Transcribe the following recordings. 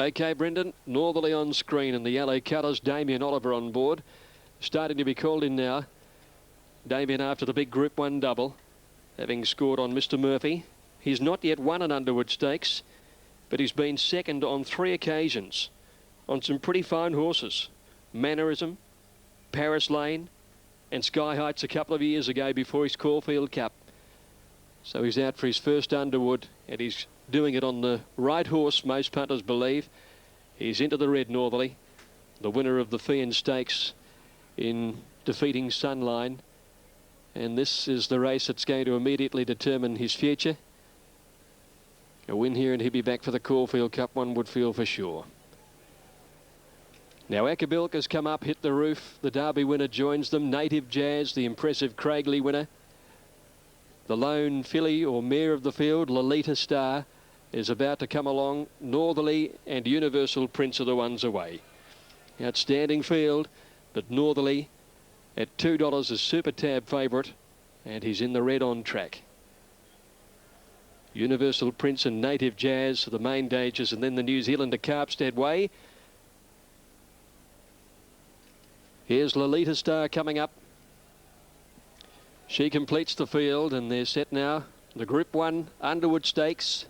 OK, Brendan, Northerly on screen and the yellow colours. Damien Oliver on board. Starting to be called in now. Damien after the big Group 1 double, having scored on Mr Murphy. He's not yet won an Underwood Stakes, but he's been second on 3 occasions on some pretty fine horses. Mannerism, Paris Lane and Sky Heights a couple of years ago before his Caulfield Cup. So he's out for his first Underwood, and he's doing it on the right horse, most punters believe. He's into the red, Northerly, the winner of the Fian Stakes in defeating Sunline. And this is the race that's going to immediately determine his future. A win here and he'll be back for the Caulfield Cup, one would feel for sure. Now Acapulco has come up, hit the roof. The Derby winner joins them. Native Jazz, the impressive Craigley winner. The lone filly or mare of the field, Lolita Star, is about to come along. Northerly and Universal Prince are the ones away. Outstanding field, but Northerly at $2 is Super Tab favourite, and he's in the red on track. Universal Prince and Native Jazz are the main dangers, and then the New Zealander Carpstead Way. Here's Lolita Star coming up. She completes the field, and they're set now. The Group 1 Underwood Stakes.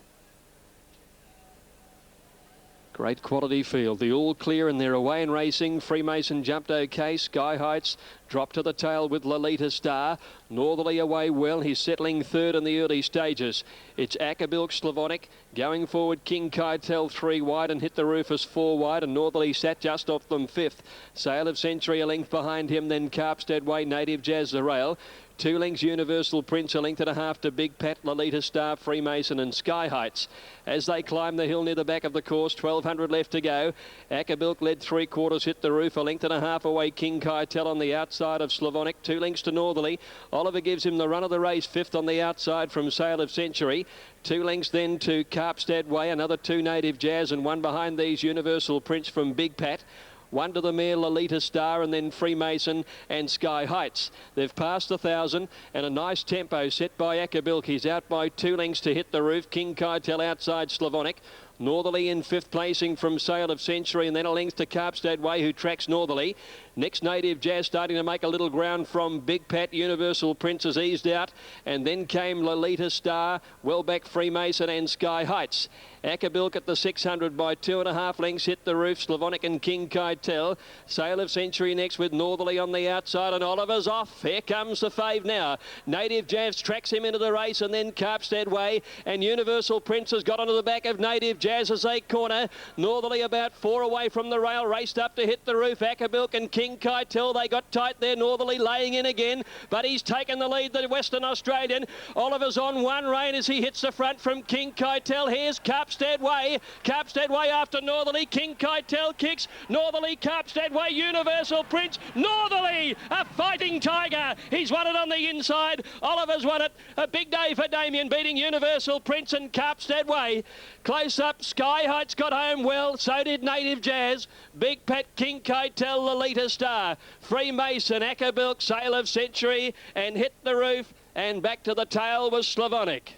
Great quality field. The all clear, and they're away and racing. Freemason jumped OK. Sky Heights dropped to the tail with Lolita Star. Northerly away well. He's settling third in the early stages. It's Acapulco Slavonic. Going forward, King Keitel 3 wide and hit the Rufus 4 wide, and Northerly sat just off them 5th. Sail of Century a length behind him, then Carpstead Way, Native Jazz the rail. 2 lengths Universal Prince, a length and a half to Big Pat, Lolita Star, Freemason and Sky Heights. As they climb the hill near the back of the course, 1200 left to go. Acapulco led 3/4, hit the roof, a length and a half away. King Keitel on the outside of Slavonic, 2 lengths to Northerly. Oliver gives him the run of the race, 5th on the outside from Sail of Century. 2 lengths then to Carpstead Way, another 2 Native Jazz, and 1 behind these Universal Prince from Big Pat. 1 to the mare Lolita Star, and then Freemason and Sky Heights. They've passed 1,000, and a nice tempo set by Acapulco. He's out by 2 lengths to hit the roof. King Keitel outside Slavonic. Northerly in 5th placing from Sail of Century, and then a length to Carpstead Way, who tracks Northerly. Next, Native Jazz starting to make a little ground from Big Pat. Universal Prince has eased out, and then came Lolita Star, well back Freemason and Sky Heights. Acapulco at the 600 by 2.5 lengths, hit the roof. Slavonic and King Keitel. Sail of Century next with Northerly on the outside, and Oliver's off. Here comes the fave now. Native Jazz tracks him into the race, and then Carpstead Way, and Universal Prince has got onto the back of Native Jazz as they corner. Northerly about 4 away from the rail, raced up to hit the roof. Acapulco and King Keitel, they got tight there. Northerly laying in again, but he's taken the lead, the Western Australian. Oliver's on one rein as he hits the front from King Keitel. Here's Carpstead Way. Carpstead Way after Northerly. King Keitel kicks. Northerly, Carpstead Way, Universal Prince. Northerly, a fighting tiger. He's won it on the inside. Oliver's won it. A big day for Damien, beating Universal Prince and Carpstead Way. Close up, Sky Heights got home well. So did Native Jazz. Big Pat, King Keitel, Lolita Star. Freemason, Acapulco, Sail of Century, and hit the roof. And back to the tail was Slavonic.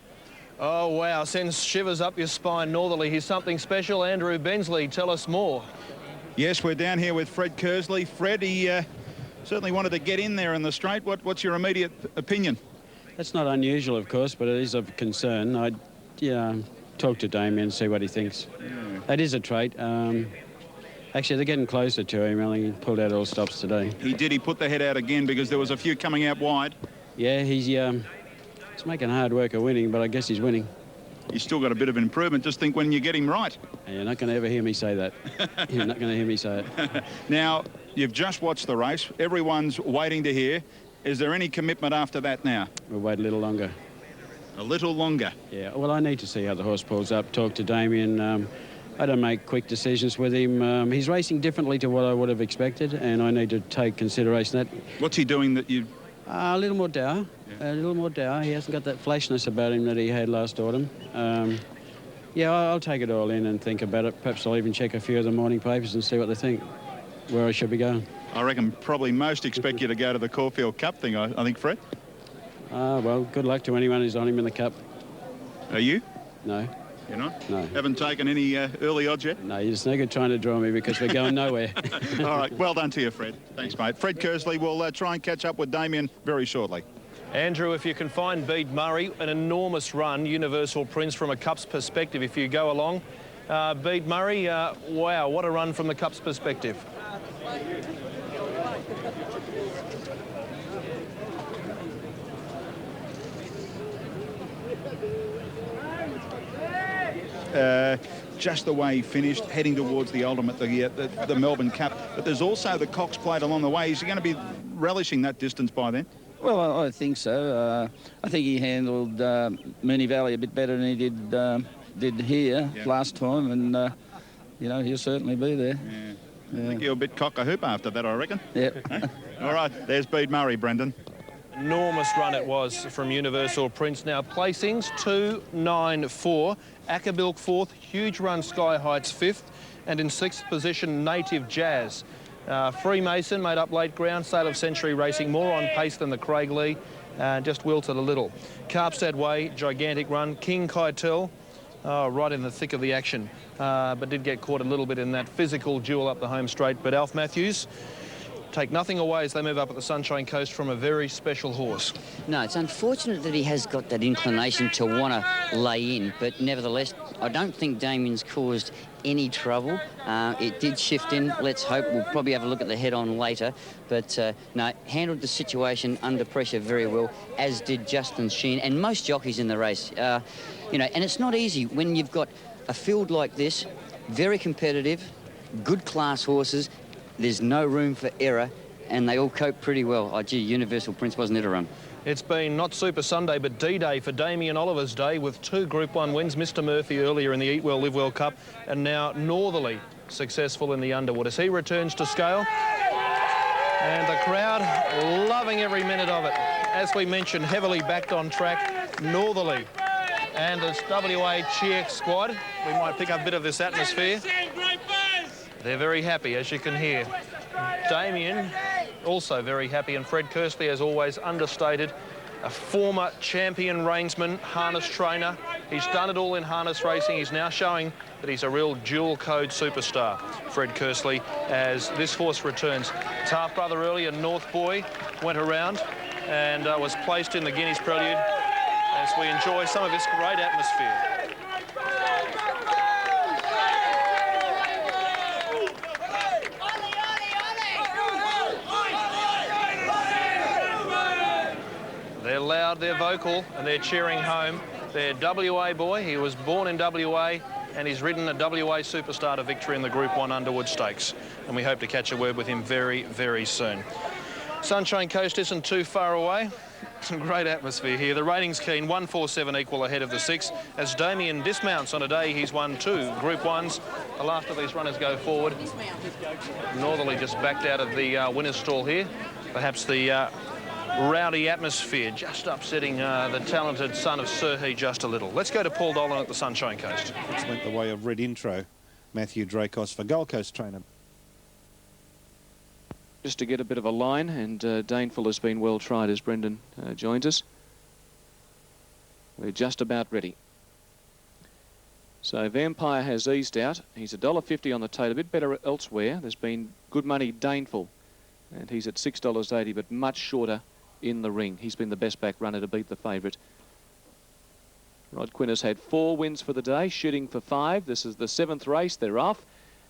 Oh, wow, sends shivers up your spine, Northerly. He's something special. Andrew Bensley, tell us more. Yes, we're down here with Fred Kersley. Fred, he certainly wanted to get in there in the straight. What's your immediate opinion? That's not unusual, of course, but it is of concern. I'd talk to Damien and see what he thinks. That is a trait. Actually, they're getting closer to him. I think he pulled out all stops today. He did. He put the head out again because there was a few coming out wide. Yeah, he's making hard work of winning, but I guess he's winning. He's still got a bit of improvement. Just think when you get him right. You're not going to ever hear me say that. You're not going to hear me say it. Now, you've just watched the race. Everyone's waiting to hear. Is there any commitment after that now? We'll wait a little longer. A little longer? Yeah, well, I need to see how the horse pulls up, talk to Damien. I don't make quick decisions with him. He's racing differently to what I would have expected, and I need to take consideration of that. What's he doing that you... A little more dour. Yeah. A little more dour. He hasn't got that flashness about him that he had last autumn. Yeah, I'll take it all in and think about it. Perhaps I'll even check a few of the morning papers and see what they think, where I should be going. I reckon probably most expect you to go to the Caulfield Cup thing, I think, Fred. Well, good luck to anyone who's on him in the Cup. Are you? No. You're not? No. Haven't taken any early odds yet? No, it's no good trying to draw me because we're going nowhere. All right, well done to you, Fred. Thanks, mate. Fred Kersley will try and catch up with Damien very shortly. Andrew, if you can find Bede Murray, an enormous run, Universal Prince from a Cups perspective if you go along. Bede Murray, wow, what a run from the Cups perspective. Just the way he finished, heading towards the ultimate, the Melbourne Cup. But there's also the Cox Plate along the way. Is he going to be relishing that distance by then? Well, I think so. I think he handled Moonee Valley a bit better than he did here last time, and you know, he'll certainly be there. Yeah. I think you're a bit cock-a-hoop after that, I reckon. Yep. All right, there's Bede Murray, Brendan. Enormous run it was from Universal Prince. Now placings 2, 9, 4. Ackerbilk 4th, huge run Sky Heights 5th, and in 6th position Native Jazz. Freemason made up late ground. Sale of Century Racing more on pace than the Craig Lee, just wilted a little. Carpstad Way, gigantic run. King Keitel, right in the thick of the action, but did get caught a little bit in that physical duel up the home straight. But Alf Matthews, take nothing away as they move up at the Sunshine Coast from a very special horse. No, it's unfortunate that he has got that inclination to want to lay in, but nevertheless, I don't think Damien's caused any trouble. It did shift in. Let's hope. We'll probably have a look at the head-on later. But, no, handled the situation under pressure very well, as did Justin Sheen and most jockeys in the race. You know, and it's not easy when you've got a field like this, very competitive, good class horses. There's no room for error, and they all cope pretty well. Oh, gee, Universal Prince wasn't it a run? It's been not Super Sunday, but D-Day for Damien Oliver's day with 2 Group 1 wins. Mr. Murphy earlier in the Eat Well, Live Well Cup, and now Northerly successful in the Underwood as he returns to scale. And the crowd loving every minute of it. As we mentioned, heavily backed on track, Northerly. And this WA cheer squad, we might pick up a bit of this atmosphere. They're very happy, as you can hear. Damien also very happy, and Fred Kersley, as always, understated. A former champion reinsman, harness trainer. He's done it all in harness racing. He's now showing that he's a real dual-code superstar, Fred Kersley, as this horse returns. His half-brother earlier, North Boy, went around and was placed in the Guineas Prelude as we enjoy some of this great atmosphere. They're loud, they're vocal, and they're cheering home their WA boy. He was born in WA, and he's ridden a WA superstar to victory in the Group 1 Underwood Stakes. And we hope to catch a word with him very, very soon. Sunshine Coast isn't too far away. Some great atmosphere here. The rating's keen, 147 equal ahead of the 6. As Damien dismounts on a day he's won 2 Group 1s. The last of these runners go forward. Northerly just backed out of the winner's stall here. Perhaps the rowdy atmosphere just upsetting the talented son of Sir He just a little. Let's go to Paul Dolan at the Sunshine Coast. It's went the way of red intro. Matthew Dracos for Gold Coast trainer. Just to get a bit of a line, and Daneful has been well tried as Brendan joins us. We're just about ready. So Vampire has eased out. He's $1.50 on the tote, a bit better elsewhere. There's been good money Daneful, and he's at $6.80, but much shorter in the ring. He's been the best back runner to beat the favourite. Rod Quinn has had 4 wins for the day, shooting for 5. This is the 7th race. They're off.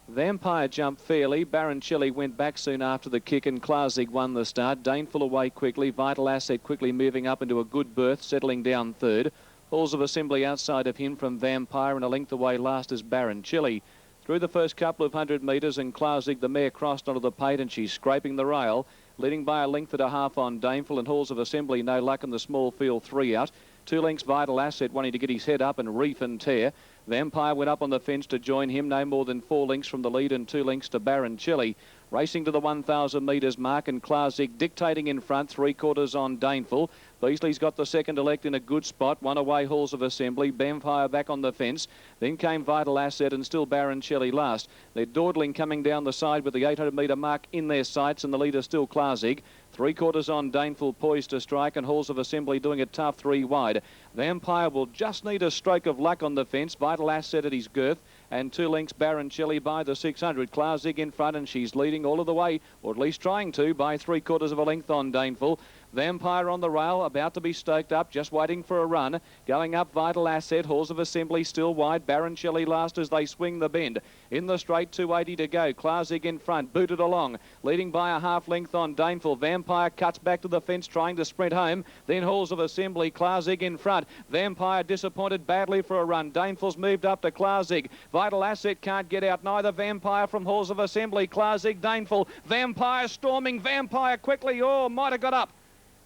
Vampire jumped fairly. Baron Chili went back soon after the kick, and Klarzig won the start. Daneful away quickly. Vital Asset quickly moving up into a good berth, settling down 3rd. Halls of Assembly outside of him from Vampire, and a length away last is Baron Chili. Through the first couple of 100 metres, and Klarzig, the mare, crossed onto the pate, and she's scraping the rail, leading by a length and a half on Daneful, and Halls of Assembly no luck in the small field, 3 out. 2 lengths Vital Asset wanting to get his head up and reef and tear. Vampire went up on the fence to join him, no more than 4 lengths from the lead and 2 lengths to Baron Chili. Racing to the 1,000 metres mark, and Klarzig dictating in front, 3/4 on Daneful. Beasley's got the second elect in a good spot. One away, Halls of Assembly. Vampire back on the fence. Then came Vital Asset and still Baron Shelley last. They're dawdling coming down the side with the 800-metre mark in their sights, and the leader still Klarzig. 3/4 on Daneful, poised to strike, and Halls of Assembly doing it tough 3 wide. Vampire will just need a stroke of luck on the fence. Vital Asset at his girth, and 2 lengths Baron Shelley by the 600. Klarzig in front, and she's leading all of the way, or at least trying to, by 3/4 of a length on Daneful. Vampire on the rail, about to be stoked up, just waiting for a run. Going up Vital Asset, Halls of Assembly still wide. Baron Shelley last as they swing the bend. In the straight, 280 to go. Klarzig in front, booted along, leading by a half length on Daneful. Vampire cuts back to the fence, trying to sprint home. Then Halls of Assembly, Klarzig in front. Vampire disappointed badly for a run. Daneful's moved up to Klarzig. Vital Asset can't get out, neither. Vampire from Halls of Assembly. Klarzig, Daneful. Vampire storming. Vampire quickly. Oh, might have got up.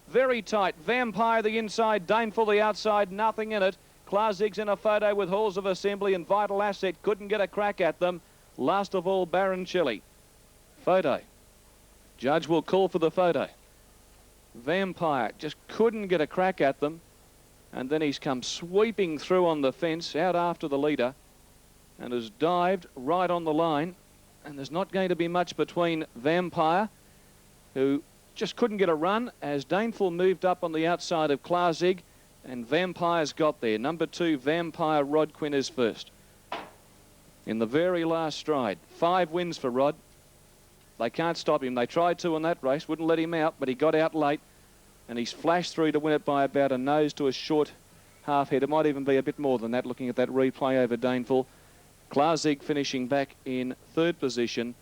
Very tight. Vampire the inside, Daneful the outside, nothing in it. Klarzig's in a photo with Halls of Assembly, and Vital Asset couldn't get a crack at them. Last of all, Baron Shelley. Photo. Judge will call for the photo. Vampire just couldn't get a crack at them, and then he's come sweeping through on the fence, out after the leader, and has dived right on the line. And there's not going to be much between Vampire, who just couldn't get a run, as Daneful moved up on the outside of Klarzig, and Vampire's got there. Number 2, Vampire, Rod Quinn is first. In the very last stride. 5 wins for Rod. They can't stop him. They tried to in that race, wouldn't let him out, but he got out late, and he's flashed through to win it by about a nose to a short half head. It might even be a bit more than that, looking at that replay over Daneful. Klarzig finishing back in 3rd position,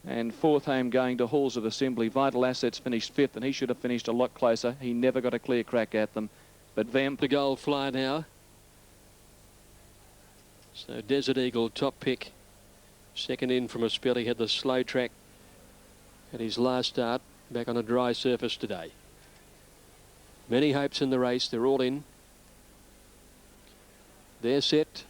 and 4th home going to Halls of Assembly. Vital Assets finished 5th, and he should have finished a lot closer. He never got a clear crack at them. But The Gold Fly now. So Desert Eagle, top pick. Second in from a spell. He had the slow track at his last start, back on a dry surface today. Many hopes in the race. They're all in. They're set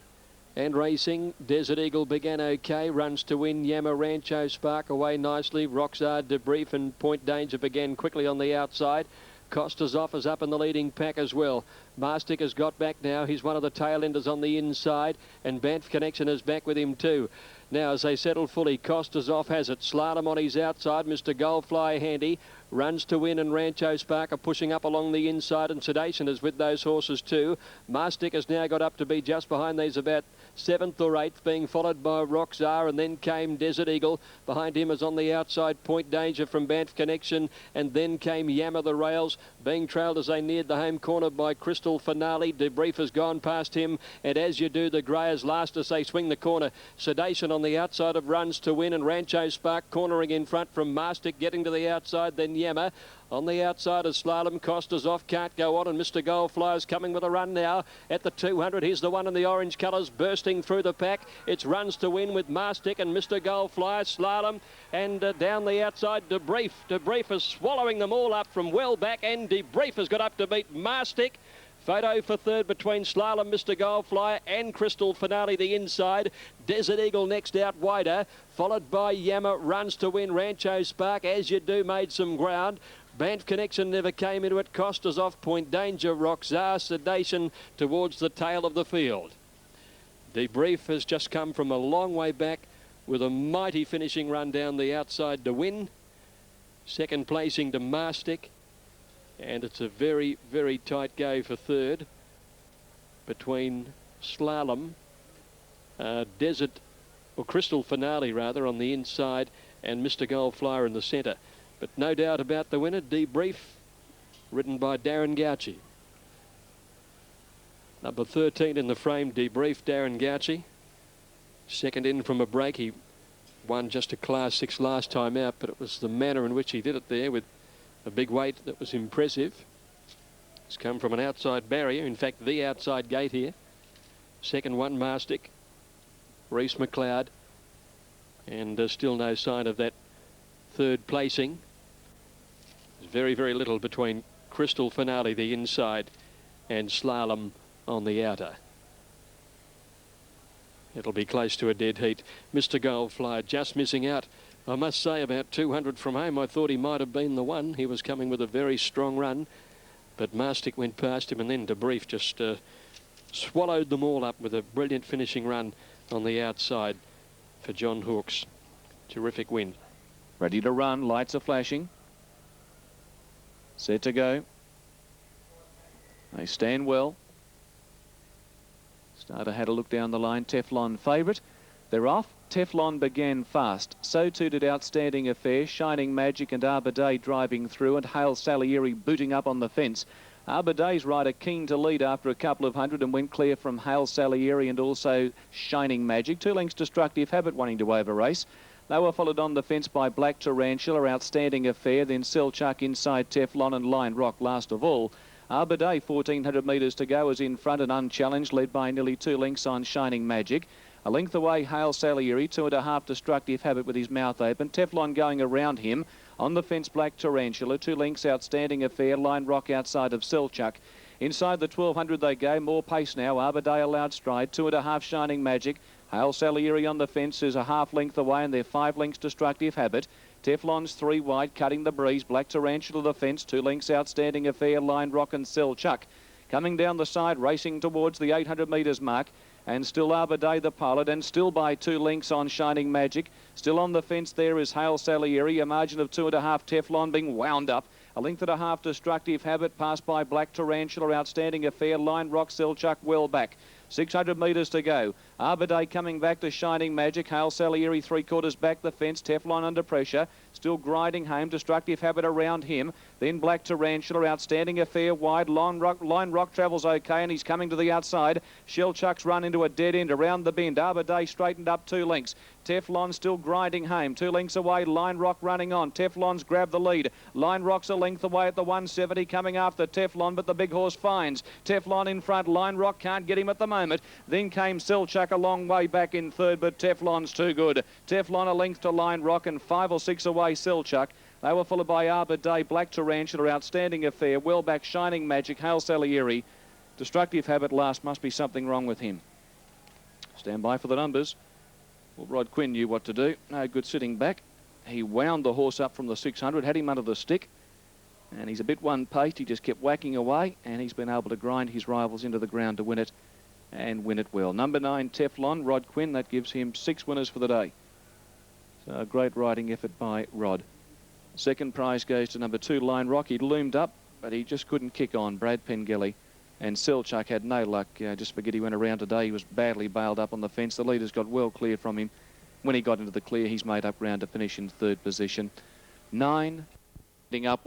and racing. Desert Eagle began okay, runs to win. Yama Rancho Spark away nicely. Roxard, Debrief and Point Danger began quickly on the outside. Costa's off is up in the leading pack as well. Mastic has got back now. He's one of the tail enders on the inside, and Banff Connection is back with him too. Now, as they settle fully, Costa's off has it. Slalom on his outside. Mr. Goldfly handy. Runs to win, and Rancho Spark are pushing up along the inside, and Sedation is with those horses too. Mastic has now got up to be just behind these, about 7th or 8th, being followed by Roxar, and then came Desert Eagle. Behind him is on the outside Point Danger from Banff Connection, and then came Yammer the Rails, being trailed as they neared the home corner by Crystal Finale. Debrief has gone past him, and as you do, the Greyers last as they swing the corner. Sedation on the outside of Runs to Win, and Rancho Spark cornering in front from Mastic, getting to the outside, then Yammer. On the outside of Slalom, Costa's off, can't go on, and Mr. Goldfly is coming with a run now at the 200. Here's the one in the orange colours bursting through the pack. It's Runs to Win with Mastic and Mr. Goldfly, Slalom, and down the outside, Debrief. Debrief is swallowing them all up from well back, and Debrief has got up to beat Mastic. Photo for 3rd between Slalom, Mr. Goldfly and Crystal Finale the inside. Desert Eagle next out wider, followed by Yammer. Runs to Win. Rancho Spark, as you do, made some ground. Banff Connection never came into it. Costa's off. Point Danger, Roxar, Sedation towards the tail of the field. Debrief has just come from a long way back with a mighty finishing run down the outside to win. Second placing to Mastic. And it's a very, very tight go for 3rd between Slalom, Desert, or Crystal Finale rather, on the inside, and Mr. Goldflyer in the centre. But no doubt about the winner, Debrief, ridden by Darren Gauci. Number 13 in the frame, Debrief, Darren Gauci. Second in from a break. He won just a Class 6 last time out, but it was the manner in which he did it there with a big weight that was impressive. It's come from an outside barrier, in fact the outside gate here. Second one, Mastic, Reese McLeod, and still no sign of that 3rd placing. There's very, very little between Crystal Finale the inside and Slalom on the outer. It'll be close to a dead heat. Mr. Goldfly just missing out. I must say, about 200 from home, I thought he might have been the one. He was coming with a very strong run. But Mastick went past him, and then Debrief just swallowed them all up with a brilliant finishing run on the outside for John Hawkes. Terrific win. Ready to run, lights are flashing. Set to go. They stand well. Starter had a look down the line. Teflon favourite. They're off. Teflon began fast. So too did Outstanding Affair, Shining Magic and Arbor Day driving through, and Hale Salieri booting up on the fence. Arbor Day's rider keen to lead after a couple of hundred and went clear from Hale Salieri and also Shining Magic. 2 lengths Destructive Habit wanting to over race. They were followed on the fence by Black Tarantula, Outstanding Affair, then Selchuk inside Teflon and Line Rock last of all. Arbor Day, 1,400 metres to go, is in front and unchallenged, led by nearly 2 lengths on Shining Magic. A length away, Hale Salieri, 2.5 Destructive Habit with his mouth open. Teflon going around him. On the fence, Black Tarantula, 2 lengths Outstanding Affair, Line Rock outside of Selchuk. Inside the 1,200 they go, more pace now. Arbor Day allowed stride, 2.5 Shining Magic. Hale Salieri on the fence is a half length away, and they're 5 lengths Destructive Habit. Teflon's 3 wide, cutting the breeze. Black Tarantula the fence, 2 lengths Outstanding Affair, Line Rock and Selchuk. Coming down the side, racing towards the 800 metres mark. And still Arbor Day the pilot, and still by 2 lengths on Shining Magic. Still on the fence there is Hale Salieri, a margin of 2.5 Teflon being wound up. A length and a half Destructive Habit, passed by Black Tarantula, Outstanding Affair, Line Rock, Selchuk well back. 600 metres to go. Arbor Day coming back to Shining Magic. Hale Salieri 3/4 back the fence. Teflon under pressure. Still grinding home. Destructive Habit around him. Then Black Tarantula. Outstanding Affair wide. Line Rock travels okay, and he's coming to the outside. Selchuk's run into a dead end around the bend. Arbor Day straightened up 2 lengths. Teflon still grinding home. 2 lengths away. Line Rock running on. Teflon's grabbed the lead. Line Rock's a length away at the 170, coming after Teflon, but the big horse finds Teflon in front. Line Rock can't get him at the moment. Then came Selchuk a long way back in third, but Teflon's too good. Teflon a length to Line Rock, and 5 or 6 away Selchuk. They were followed by Arbor Day, Black Tarantula, Outstanding Affair, well back Shining Magic, Hale Salieri. Destructive Habit last, must be something wrong with him. Stand by for the numbers. Well, Rod Quinn knew what to do. No good sitting back. He wound the horse up from the 600, had him under the stick, and he's a bit one-paced. He just kept whacking away, and he's been able to grind his rivals into the ground to win it, and win it well. Number 9, Teflon, Rod Quinn. That gives him 6 winners for the day. So a great riding effort by Rod. Second prize goes to number 2, Line Rock. He loomed up, but he just couldn't kick on. Brad Pengelly. And Selchuk had no luck. Just forget he went around today. He was badly bailed up on the fence. The leaders got well clear from him. When he got into the clear, he's made up ground to finish in 3rd position. 9, up.